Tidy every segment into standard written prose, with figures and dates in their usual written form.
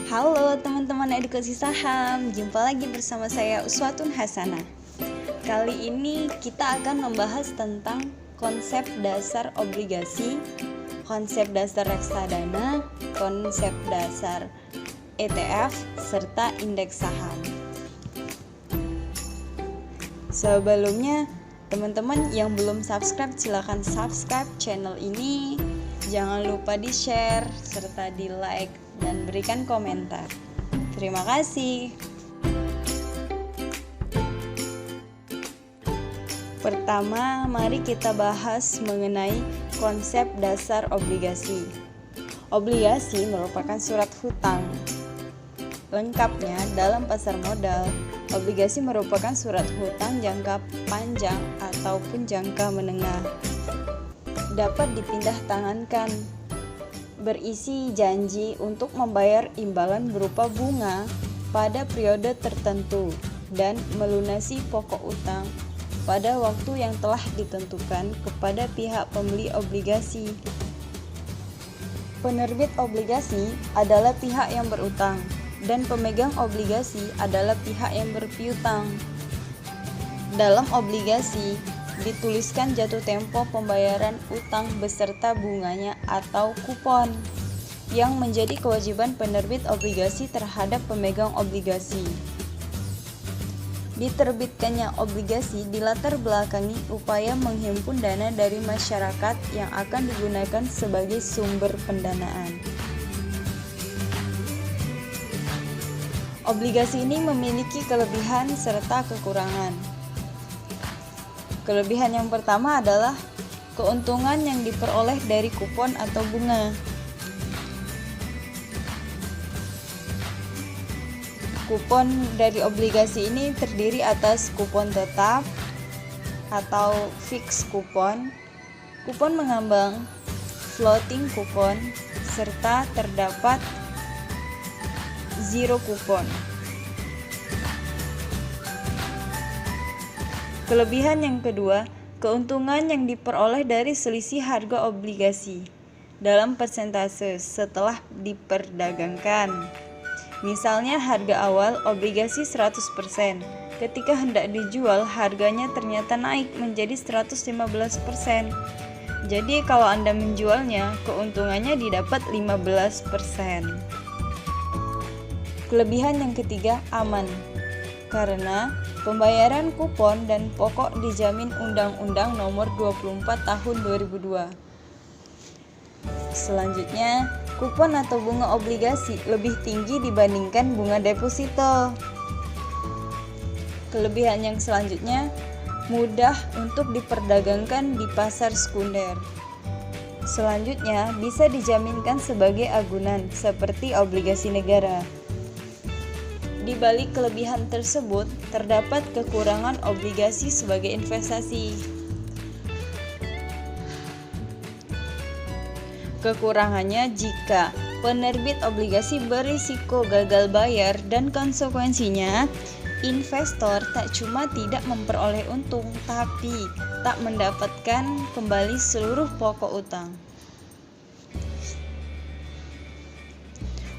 Halo teman-teman edukasi saham, jumpa lagi bersama saya Uswatun Hasanah. Kali ini kita akan membahas tentang konsep dasar obligasi, konsep dasar reksadana, konsep dasar ETF, serta indeks saham. Sebelumnya, teman-teman yang belum subscribe silahkan subscribe channel ini. Jangan lupa di-share serta di-like dan berikan komentar. Terima kasih. Pertama, mari kita bahas mengenai konsep dasar obligasi. Obligasi merupakan surat hutang. Lengkapnya, dalam pasar modal, obligasi merupakan surat hutang jangka panjang ataupun jangka menengah. Dapat dipindah tangankan, berisi janji untuk membayar imbalan berupa bunga pada periode tertentu dan melunasi pokok utang pada waktu yang telah ditentukan kepada pihak pembeli obligasi. Penerbit obligasi adalah pihak yang berutang dan pemegang obligasi adalah pihak yang berpiutang. Dalam obligasi dituliskan jatuh tempo pembayaran utang beserta bunganya atau kupon yang menjadi kewajiban penerbit obligasi terhadap pemegang obligasi. Diterbitkannya obligasi dilatar belakangi upaya menghimpun dana dari masyarakat yang akan digunakan sebagai sumber pendanaan. Obligasi ini memiliki kelebihan serta kekurangan. Kelebihan yang pertama adalah keuntungan yang diperoleh dari kupon atau bunga. Kupon dari obligasi ini terdiri atas kupon tetap atau fixed kupon, kupon mengambang, floating kupon, serta terdapat zero kupon. Kelebihan yang kedua, keuntungan yang diperoleh dari selisih harga obligasi dalam persentase setelah diperdagangkan. Misalnya harga awal obligasi 100%, ketika hendak dijual harganya ternyata naik menjadi 115%. Jadi kalau Anda menjualnya, keuntungannya didapat 15%. Kelebihan yang ketiga, aman. Karena pembayaran kupon dan pokok dijamin Undang-Undang Nomor 24 Tahun 2002. Selanjutnya, kupon atau bunga obligasi lebih tinggi dibandingkan bunga deposito. Kelebihan yang selanjutnya, mudah untuk diperdagangkan di pasar sekunder. Selanjutnya, bisa dijaminkan sebagai agunan seperti obligasi negara. Di balik kelebihan tersebut, terdapat kekurangan obligasi sebagai investasi. Kekurangannya jika penerbit obligasi berisiko gagal bayar dan konsekuensinya, investor tak cuma tidak memperoleh untung, tapi tak mendapatkan kembali seluruh pokok utang.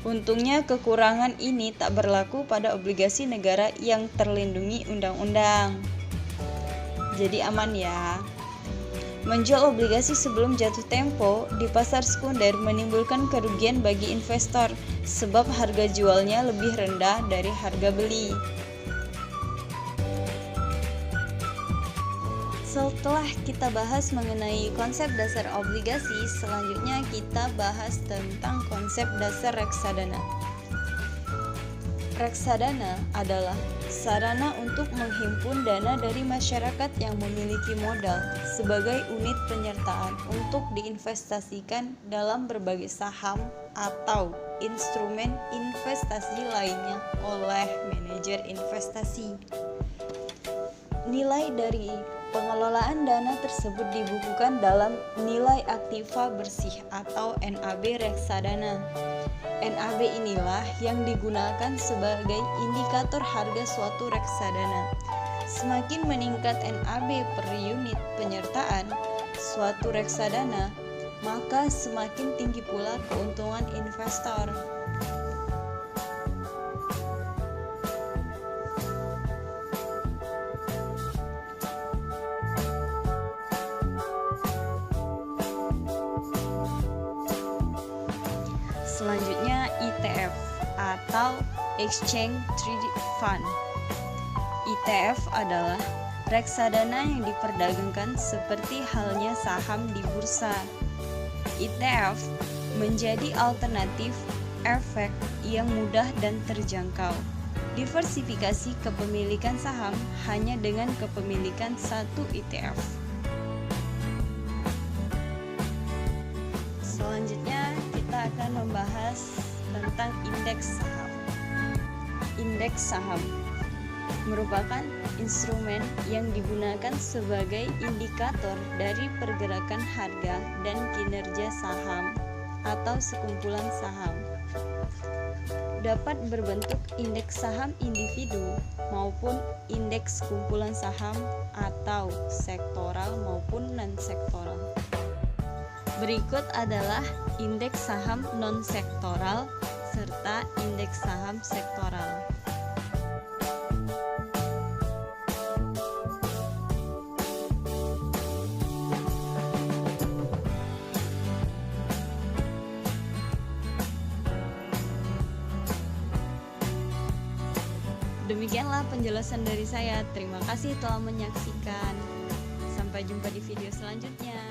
Untungnya kekurangan ini tak berlaku pada obligasi negara yang terlindungi undang-undang. Jadi aman ya. Menjual obligasi sebelum jatuh tempo di pasar sekunder menimbulkan kerugian bagi investor sebab harga jualnya lebih rendah dari harga beli. Setelah kita bahas mengenai konsep dasar obligasi, selanjutnya kita bahas tentang konsep dasar reksadana. Reksadana adalah sarana untuk menghimpun dana dari masyarakat yang memiliki modal sebagai unit penyertaan untuk diinvestasikan dalam berbagai saham atau instrumen investasi lainnya oleh manajer investasi. Nilai dari pengelolaan dana tersebut dibukukan dalam nilai aktiva bersih atau NAB reksadana. NAB inilah yang digunakan sebagai indikator harga suatu reksadana. Semakin meningkat NAB per unit penyertaan suatu reksadana, maka semakin tinggi pula keuntungan investor. Selanjutnya ETF atau Exchange Traded Fund. ETF adalah reksadana yang diperdagangkan seperti halnya saham di bursa. ETF menjadi alternatif efek yang mudah dan terjangkau. Diversifikasi kepemilikan saham hanya dengan kepemilikan satu ETF. Selanjutnya kita akan membahas tentang indeks saham. Indeks saham merupakan instrumen yang digunakan sebagai indikator dari pergerakan harga dan kinerja saham atau sekumpulan saham. Dapat berbentuk indeks saham individu maupun indeks kumpulan saham atau sektoral maupun non-sektoral. Berikut adalah indeks saham non-sektoral serta indeks saham sektoral. Demikianlah penjelasan dari saya. Terima kasih telah menyaksikan. Sampai jumpa di video selanjutnya.